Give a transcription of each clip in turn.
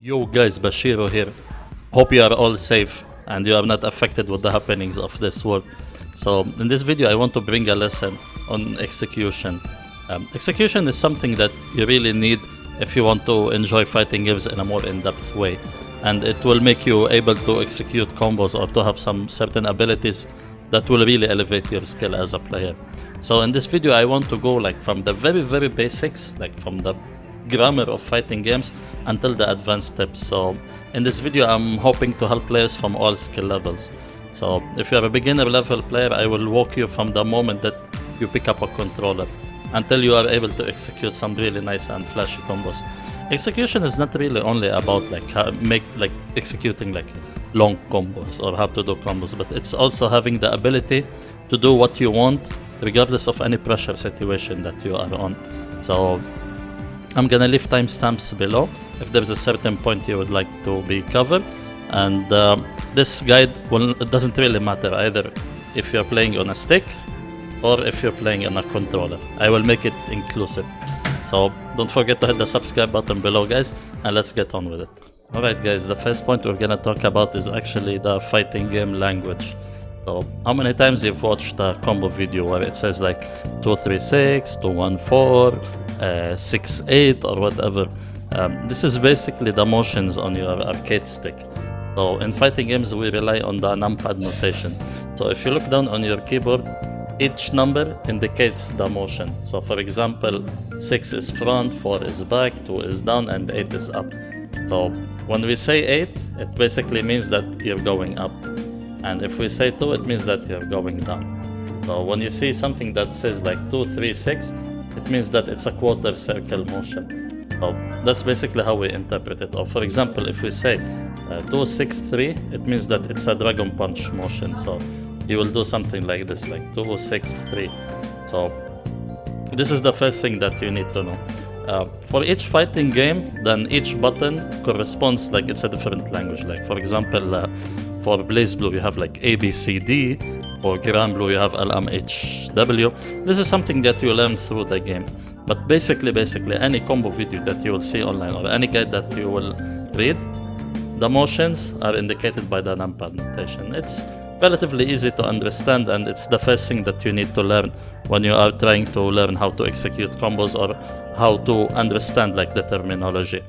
Yo guys, Bashiro here. Hope you are all safe and you are not affected with the happenings of this world. So in this video I want to bring a lesson on execution. Execution is something that you really need if you want to enjoy fighting games in a more in-depth way, and it will make you able to execute combos or to have some certain abilities that will really elevate your skill as a player. So in this video I want to go like from the very basics, like from the grammar of fighting games until the advanced tips. So in this video I'm hoping to help players from all skill levels. So if you are a beginner level player, I will walk you from the moment that you pick up a controller until you are able to execute some really nice and flashy combos. Execution is not really only about executing like long combos or how to do combos, but it's also having the ability to do what you want regardless of any pressure situation that you are on. So I'm gonna leave timestamps below if there's a certain point you would like to be covered, and this guide it doesn't really matter either if you're playing on a stick or if you're playing on a controller. I will make it inclusive. So don't forget to hit the subscribe button below, guys, and let's get on with it. Alright guys, the first point we're gonna talk about is actually the fighting game language. So how many times you've watched a combo video where it says like 236, 214, 6-8 or whatever? This is basically the motions on your arcade stick. So in fighting games we rely on the NUMPAD notation. So if you look down on your keyboard, each number indicates the motion. So for example, 6 is front, 4 is back, 2 is down, and 8 is up. So when we say 8, it basically means that you're going up, and if we say 2, it means that you're going down. So when you see something that says like 2, 3, 6, it means that it's a quarter circle motion. So that's basically how we interpret it. Or for example, if we say 2, 6, 3, it means that it's a dragon punch motion. So you will do something like this, like 2, 6, 3. So this is the first thing that you need to know. For each fighting game, then each button corresponds like it's a different language. Like for example, for Blaze Blue you have like A, B, C, D. For Grand Blue you have L, M, H, W. This is something that you learn through the game. But basically any combo video that you will see online or any guide that you will read, the motions are indicated by the numpad notation. It's relatively easy to understand, and it's the first thing that you need to learn when you are trying to learn how to execute combos or how to understand like the terminology.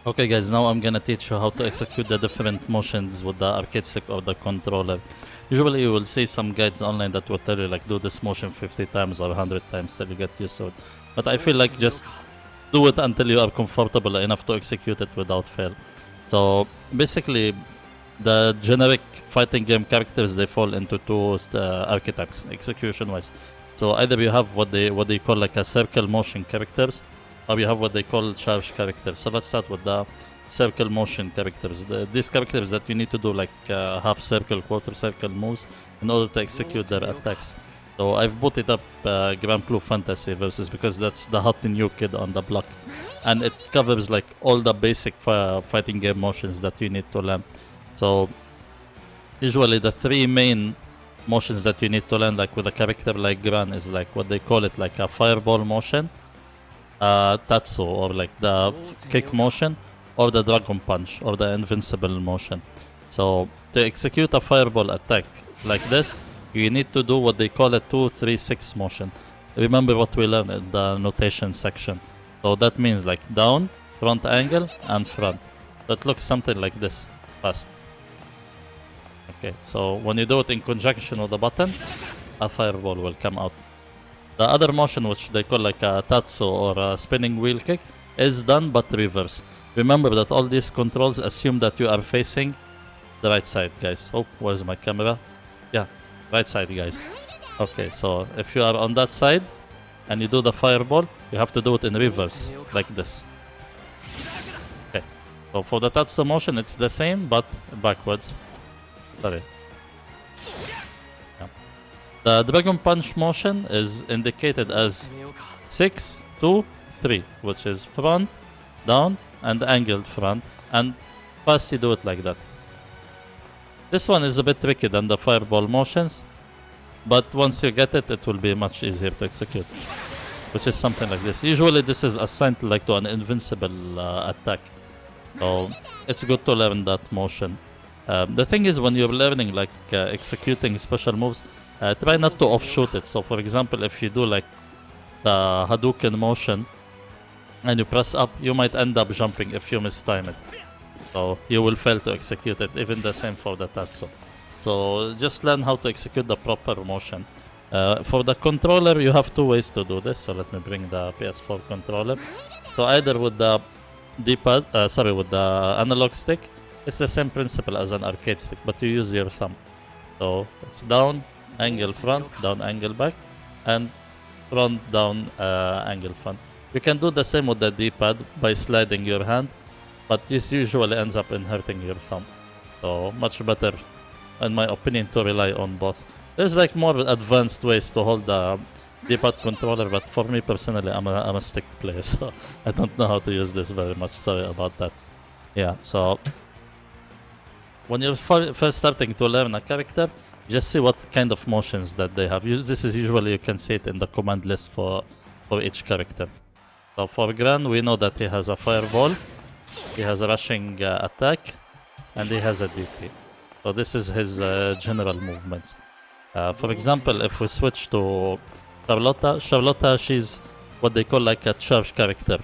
Okay guys, now I'm gonna teach you how to execute the different motions with the arcade stick or the controller. Usually you will see some guides online that will tell you like do this motion 50 times or 100 times till you get used to it. But I feel like just do it until you are comfortable enough to execute it without fail. So basically the generic fighting game characters, they fall into two archetypes execution wise. So either you have what they call like a circle motion characters, or you have what they call charge characters. So let's start with the circle motion characters. These characters that you need to do like half circle, quarter circle moves in order to execute their attacks. So I've booted up Grand Blue Fantasy versus because that's the hot new kid on the block, and it covers like all the basic fighting game motions that you need to learn. So usually the three main motions that you need to learn like with a character like Gran is like what they call it like a fireball motion, Tatsu, or like the kick motion, or the dragon punch, or the invincible motion. So to execute a fireball attack like this, you need to do what they call a 2-3-6 motion. Remember what we learned in the notation section. So that means like down, front angle, and front. So it looks something like this, fast. Okay, so when you do it in conjunction with the button, a fireball will come out. The other motion, which they call like a Tatsu or a spinning wheel kick, is done but reverse. Remember that all these controls assume that you are facing the right side, guys. Oh, where's my camera? Yeah, right side, guys. Okay, so if you are on that side and you do the fireball, you have to do it in reverse, like this. Okay, so for the Tatsu motion, it's the same, but backwards. Sorry. Yeah. The Dragon Punch motion is indicated as 6, 2, 3, which is front, down, and angled front, and first you do it like that. This one is a bit tricky than the fireball motions, but once you get it, it will be much easier to execute, which is something like this. Usually this is assigned like to an invincible attack. So it's good to learn that motion. The thing is, when you're learning like executing special moves, try not to offshoot it. So for example, if you do like the Hadouken motion and you press up, you might end up jumping if you mistime it. So you will fail to execute it. Even the same for the Tatsu. So just learn how to execute the proper motion. For the controller, you have two ways to do this. So let me bring the PS4 controller. So either with the D-pad, with the analog stick, it's the same principle as an arcade stick, but you use your thumb. So it's down, angle front, down, angle back, and front, down, angle front. You can do the same with the D-pad by sliding your hand, but this usually ends up in hurting your thumb. So much better, in my opinion, to rely on both. There's like more advanced ways to hold the D-pad controller, but for me personally, I'm a stick player, so I don't know how to use this very much. Sorry about that. Yeah, so when you're first starting to learn a character, just see what kind of motions that they have. This is usually, you can see it in the command list for each character. So for Gran, we know that he has a fireball, he has a rushing attack, and he has a DP. So this is his general movements. For example, if we switch to Charlotta, she's what they call like a charge character.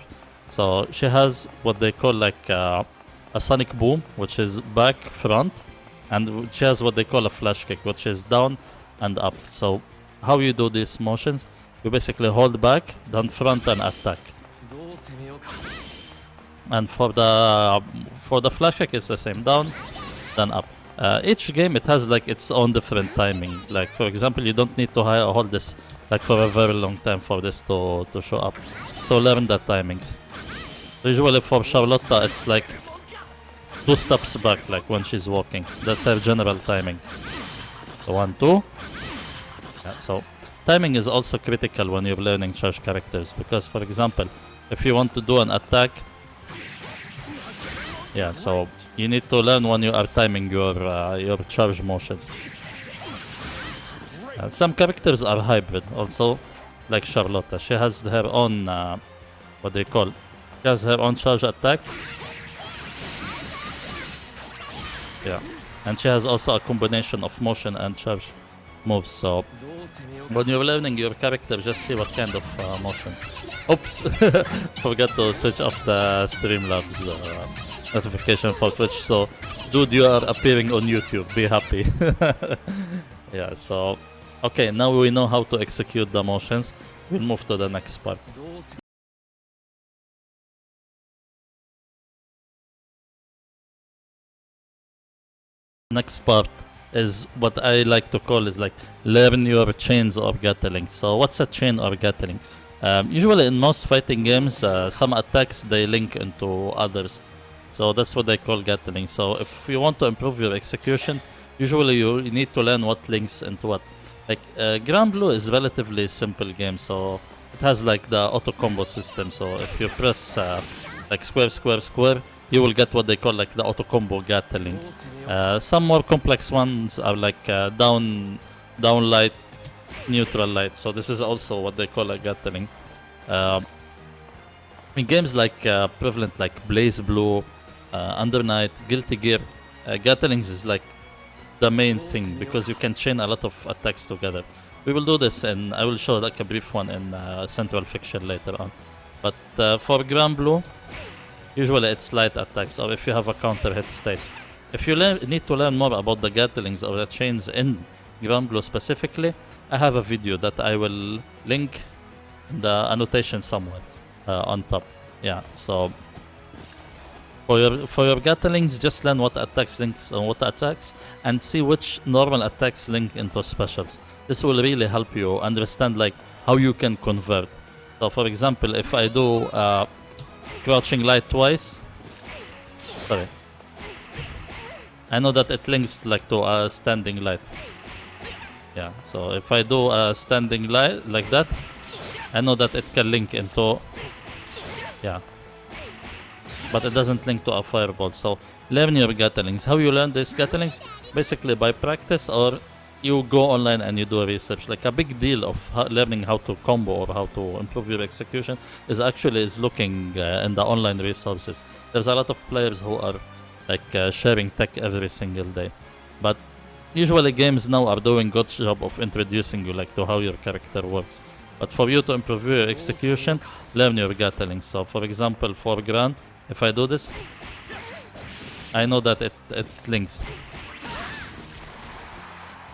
So she has what they call like a sonic boom, which is back, front, and she has what they call a flash kick, which is down and up. So how you do these motions, you basically hold back, then front and attack. And for the flash kick, it's the same, down, then up. Each game, it has like its own different timing. Like for example, you don't need to hold this like for a very long time for this to show up. So learn the timings. Usually for Charlotta, it's like 2 steps back, like when she's walking. That's her general timing. So 1, 2. Yeah, so timing is also critical when you're learning charge characters, because for example, if you want to do an attack, yeah, so you need to learn when you are timing your charge motions. Some characters are hybrid also, like Charlotta. She has her own, what they call, she has her own charge attacks. Yeah, and she has also a combination of motion and charge moves. So when you're learning your character, just see what kind of motions. Oops, forgot to switch off the Streamlabs notification for Twitch. So, dude, you are appearing on YouTube. Be happy. Yeah. So, okay. Now we know how to execute the motions. We'll move to the next part. Next part is what I like to call is like learn your chains or gattlings. So what's a chain or gatling? Usually in most fighting games, some attacks they link into others. So that's what they call gatling. So if you want to improve your execution, usually you need to learn what links into what. Like Grand Blue is relatively simple game, so it has like the auto combo system. So if you press like square, square, square, you will get what they call like the auto combo gatling. Some more complex ones are like down light, neutral light. So this is also what they call a gatling. In games like prevalent like Blaze Blue, Under Night, Guilty Gear, gattlings is like the main thing because you can chain a lot of attacks together. We will do this and I will show like a brief one in Central Fiction later on. But for Grand Blue, usually it's light attacks or if you have a counter hit state. If you need to learn more about the gattlings or the chains in Grand Blue specifically, I have a video that I will link in the annotation somewhere on top. Yeah, so for your gattlings, just learn what attacks links on what attacks and see which normal attacks link into specials. This will really help you understand like how you can convert. So for example, if I do crouching light twice, sorry, I know that it links like to a standing light. Yeah, so if I do a standing light like that, I know that it can link into, yeah, but it doesn't link to a fireball. So learn your gattlings. How you learn these gattlings? Basically by practice or you go online and you do research. Like a big deal of learning how to combo or how to improve your execution is looking in the online resources. There's a lot of players who are like sharing tech every single day, but usually games now are doing good job of introducing you like to how your character works. But for you to improve your execution, learn your gatling. So for example, for Gran, if I do this, I know that it links.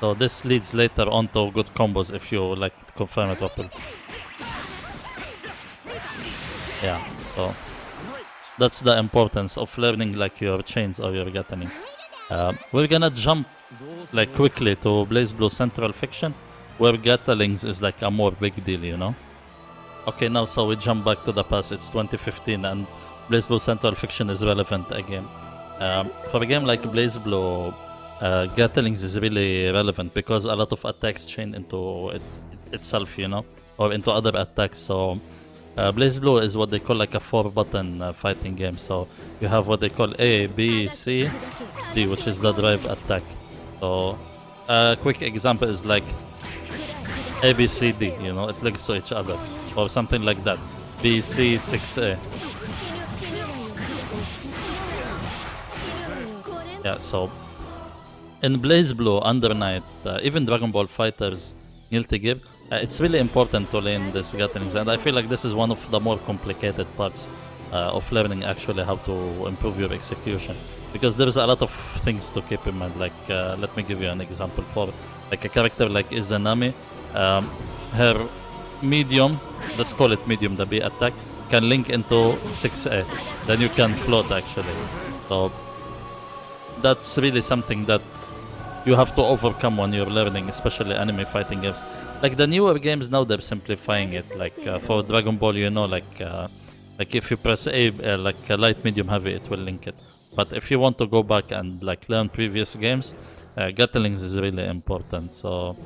So this leads later on to good combos if you like confirm it properly. Yeah, so that's the importance of learning like your chains or your gatling. We're gonna jump like quickly to BlazBlue Central Fiction, where Gattlings is like a more big deal, you know. Okay, now so we jump back to the past. It's 2015 and BlazBlue Central Fiction is relevant again. For a game like BlazBlue, Gattlings is really relevant because a lot of attacks chain into itself, you know, or into other attacks. So BlazBlue is what they call like a 4-button fighting game. So you have what they call A, B, C, D, which is the drive attack. So a quick example is like A, B, C, D, you know, it links to each other, or something like that. B, C, 6A. Yeah, so in BlazBlue, Under Night, even Dragon Ball Fighters, Guilty Gear, it's really important to learn this Gattlings, and I feel like this is one of the more complicated parts of learning actually how to improve your execution, because there's a lot of things to keep in mind. Like let me give you an example. For like a character like Izanami, her medium, let's call it medium, the B attack, can link into 6A, then you can float actually. So that's really something that you have to overcome when you're learning, especially anime fighting games. Like the newer games now, they're simplifying it. Like for Dragon Ball, you know, like if you press A, like light, medium, heavy, it will link it. But if you want to go back and like learn previous games, Gattlings is really important. So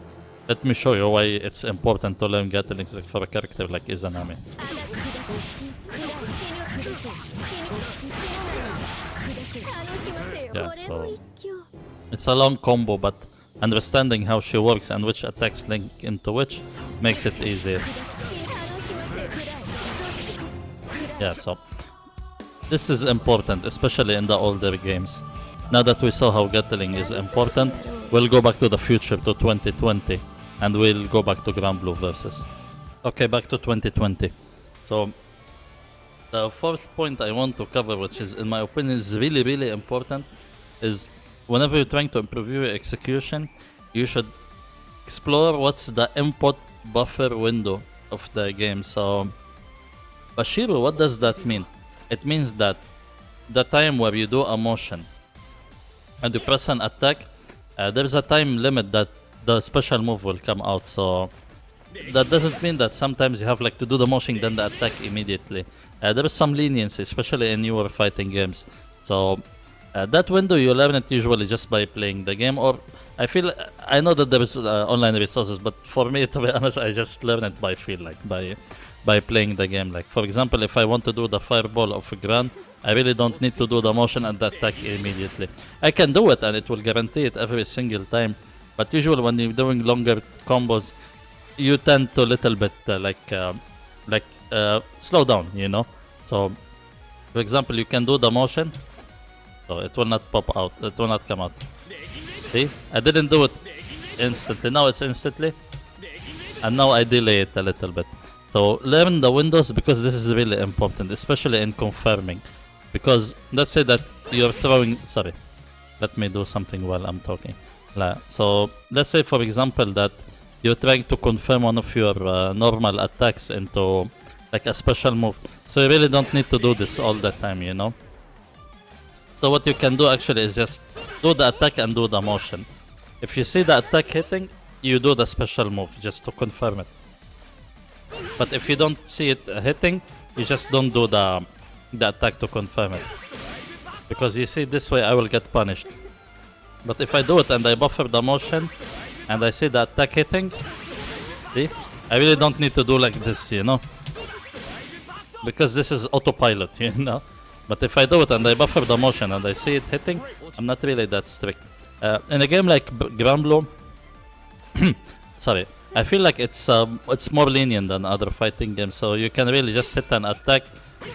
let me show you why it's important to learn Gattlings like for a character like Izanami. Yeah, so it's a long combo, but understanding how she works and which attacks link into which makes it easier. Yeah, so this is important, especially in the older games. Now that we saw how Gatling is important, we'll go back to the future, to 2020, and we'll go back to Granblue versus. Okay, back to 2020. So the fourth point I want to cover, which is in my opinion is really, really important, is whenever you're trying to improve your execution, you should explore what's the input buffer window of the game. So, Bashiru, what does that mean? It means that the time where you do a motion and you press an attack, there's a time limit that the special move will come out. So that doesn't mean that sometimes you have like to do the motion then the attack immediately. There is some leniency, especially in newer fighting games. So that window you learn it usually just by playing the game, or I know that there is online resources, but for me, to be honest, I just learn it by feel, like by playing the game. Like for example, if I want to do the fireball of Gran, I really don't need to do the motion and the attack immediately. I can do it and it will guarantee it every single time, but usually when you're doing longer combos, you tend to little bit slow down, you know. So for example, you can do the motion, so it will not pop out, it will not come out. See, I didn't do it instantly, now it's instantly, and now I delay it a little bit. So learn the windows, because this is really important, especially in confirming. Because let's say that you're throwing, sorry, let me do something while I'm talking. So let's say for example that you're trying to confirm one of your normal attacks into like a special move. So you really don't need to do this all the time, you know. So what you can do actually is just do the attack and do the motion. If you see the attack hitting, you do the special move just to confirm it. But if you don't see it hitting, you just don't do the attack to confirm it. Because you see, this way I will get punished. But if I do it and I buffer the motion and I see the attack hitting, see, I really don't need to do like this, you know. Because this is autopilot, you know. But if I do it and I buffer the motion and I see it hitting, I'm not really that strict. In a game like Granblue, sorry, I feel like it's more lenient than other fighting games, so you can really just hit an attack,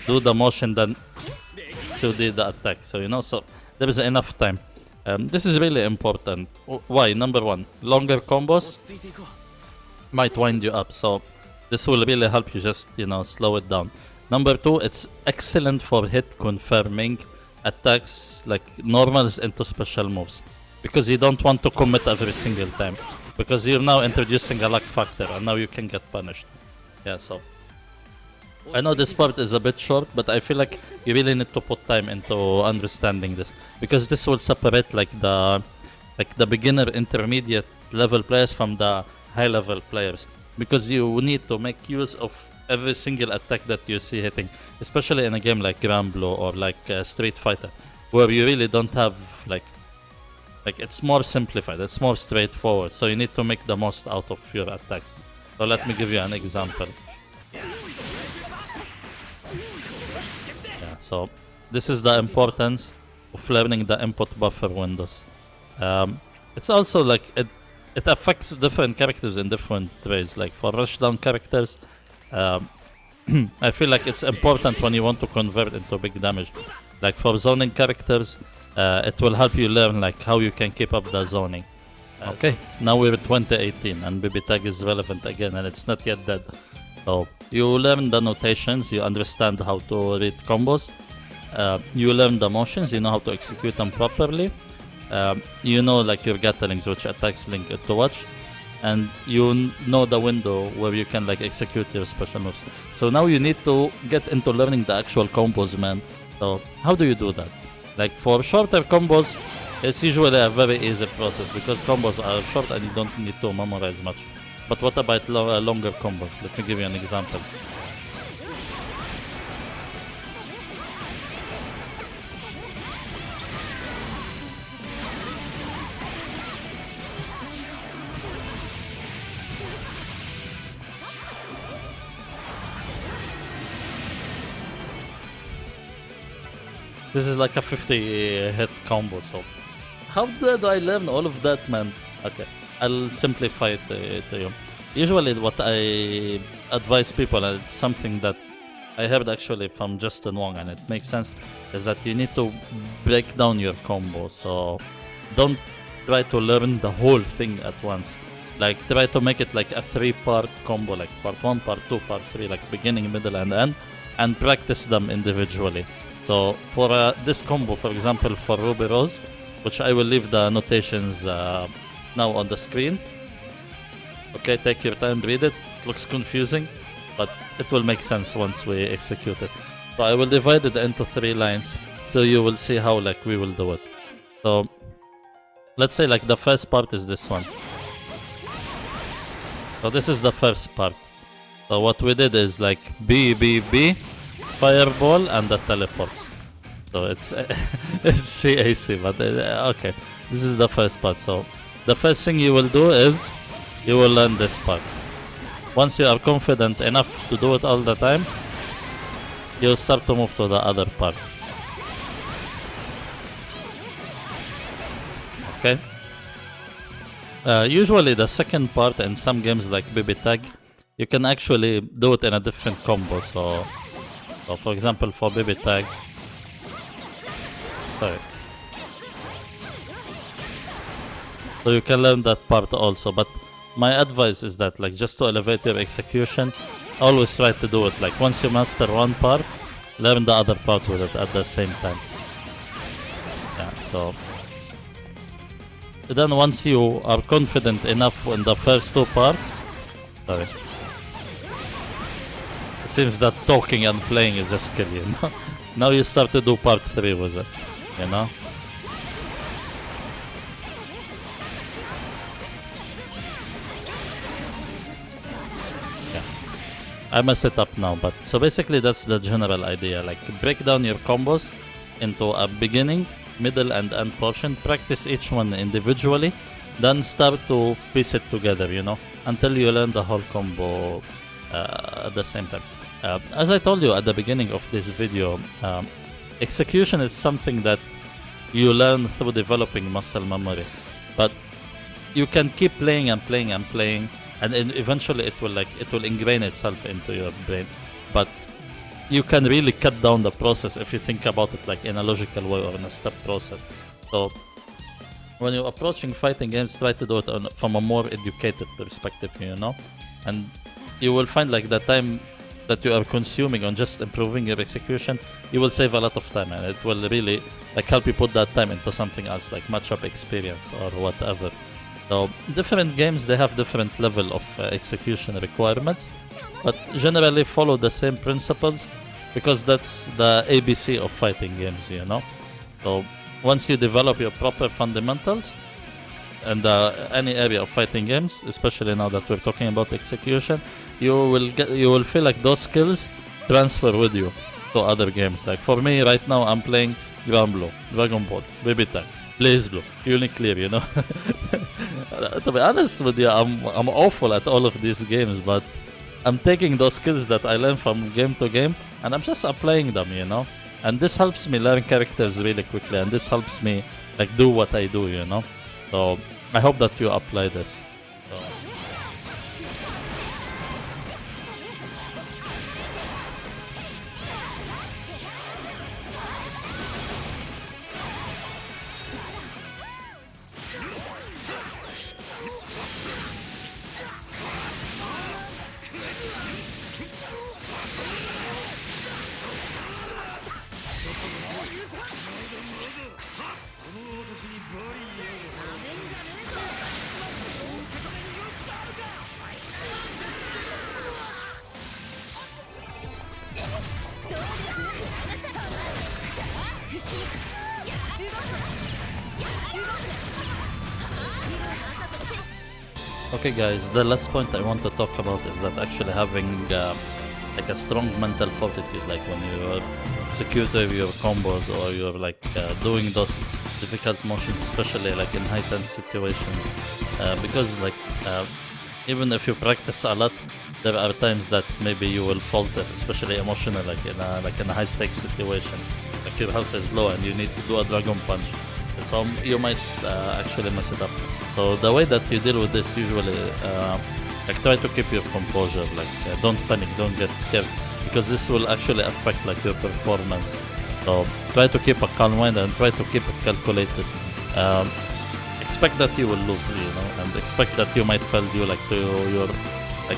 do the motion, then to do the attack. So you know, so there is enough time. This is really important. Why? Number one, longer combos might wind you up, so this will really help you just, you know, slow it down. Number two, it's excellent for hit confirming attacks like normals into special moves, because you don't want to commit every single time, because you're now introducing a luck factor and now you can get punished. Yeah, so I know this part is a bit short, but I feel like you really need to put time into understanding this, because this will separate like the beginner, intermediate level players from the high level players, because you need to make use of every single attack that you see hitting, especially in a game like Grand Blue or like Street Fighter, where you really don't have like it's more simplified, it's more straightforward, so you need to make the most out of your attacks. So let me give you an example. Yeah, so this is the importance of learning the input buffer windows. It's also like it affects different characters in different ways. Like for rushdown characters, I feel like it's important when you want to convert into big damage. Like for zoning characters, it will help you learn like how you can keep up the zoning. Okay, now we're 2018 and BB tag is relevant again, and it's not yet dead. So you learn the notations, you understand how to read combos, you learn the motions, you know how to execute them properly. You know like your gattlings, which attacks link to watch, and you know the window where you can like execute your special moves. So now you need to get into learning the actual combos, man. So how do you do that? Like for shorter combos, it's usually a very easy process, because combos are short and you don't need to memorize much. But what about longer combos? Let me give you an example. This is like a 50 hit combo, so how did I learn all of that, man? Okay, I'll simplify it to you. Usually what I advise people, and it's something that I heard actually from Justin Wong, and it makes sense, is that you need to break down your combo. So don't try to learn the whole thing at once. Like try to make it like a 3-part combo, like part 1, part 2, part 3, like beginning, middle and end, and practice them individually. So for this combo, for example, for Ruby Rose, which I will leave the notations now on the screen. Okay, take your time, read it. Looks confusing, but it will make sense once we execute it. So I will divide it into 3 lines, so you will see how like we will do it. So let's say like the first part is this one. So this is the first part. So what we did is like B, fireball, and the teleports. So it's it's CAC, but okay. This is the first part. So the first thing you will do is you will learn this part. Once you are confident enough to do it all the time, you'll start to move to the other part. Okay. Usually the second part in some games like BB Tag, you can actually do it in a different combo. So for example, for BB Tag, sorry. So you can learn that part also, but my advice is that like just to elevate your execution, always try to do it like once you master one part, learn the other part with it at the same time. Yeah, so then once you are confident enough in the first 2 parts, sorry. It seems that talking and playing is a skill, you know. Now you start to do part 3 with it, you know. I mess it up now, but so basically that's the general idea. Like break down your combos into a beginning, middle and end portion. Practice each one individually, then start to piece it together, you know, until you learn the whole combo at the same time. As I told you at the beginning of this video, execution is something that you learn through developing muscle memory. But you can keep playing and playing and playing, and then eventually it will ingrain itself into your brain. But you can really cut down the process if you think about it like in a logical way or in a step process. So when you're approaching fighting games, try to do it from a more educated perspective, you know, and you will find like the time that you are consuming on just improving your execution, you will save a lot of time, and it will really like help you put that time into something else like matchup experience or whatever. So different games, they have different level of execution requirements, but generally follow the same principles because that's the ABC of fighting games, you know. So once you develop your proper fundamentals and any area of fighting games, especially now that we're talking about execution, you will feel like those skills transfer with you to other games. Like for me right now, I'm playing Grand Blue, Dragon Ball, Baby Tag, Blaze Blue, Uniclear, you know. To be honest with you, I'm awful at all of these games, but I'm taking those skills that I learn from game to game and I'm just applying them, you know. And this helps me learn characters really quickly, and this helps me like do what I do, you know. So I hope that you apply this. So. Okay guys, the last point I want to talk about is that actually having like a strong mental fortitude, like when you're executing your combos or you're like doing those difficult motions, especially like in high tense situations, because like even if you practice a lot, there are times that maybe you will falter, especially emotionally, like in a high stakes situation, like your health is low and you need to do a dragon punch, so you might actually mess it up. So the way that you deal with this usually, like try to keep your composure, like don't panic, don't get scared, because this will actually affect like your performance. So try to keep a calm mind and try to keep it calculated. Expect that you will lose, you know, and expect that you might fail due like to your like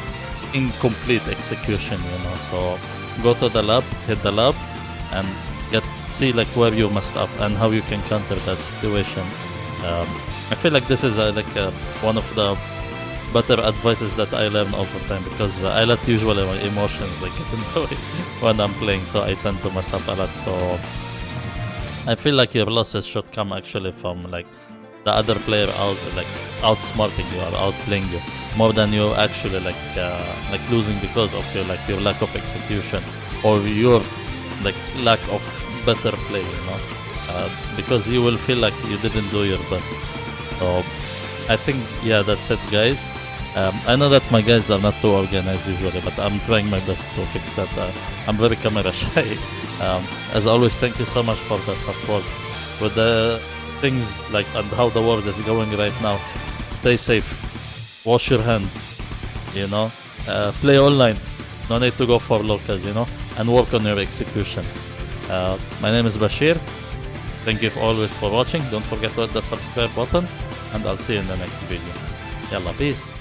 incomplete execution, you know. So go to the lab, hit the lab, and see like where you messed up and how you can counter that situation. I feel like this is one of the better advices that I learn over time, because I let usually my emotions like get in the way when I'm playing, so I tend to mess up a lot. So I feel like your losses should come actually from like the other player outsmarting you or outplaying you, more than you actually like losing because of your lack of execution or your like lack of better play, you know, because you will feel like you didn't do your best. So I think, yeah, that's it guys. I know that my guides are not too organized usually, but I'm trying my best to fix that. I'm very camera shy. As always, thank you so much for the support. With the things like and how the world is going right now, stay safe, wash your hands, you know, play online, no need to go for locals, you know, and work on your execution. My name is Bashir. Thank you always for watching. Don't forget to hit the subscribe button, and I'll see you in the next video. Yalla, peace.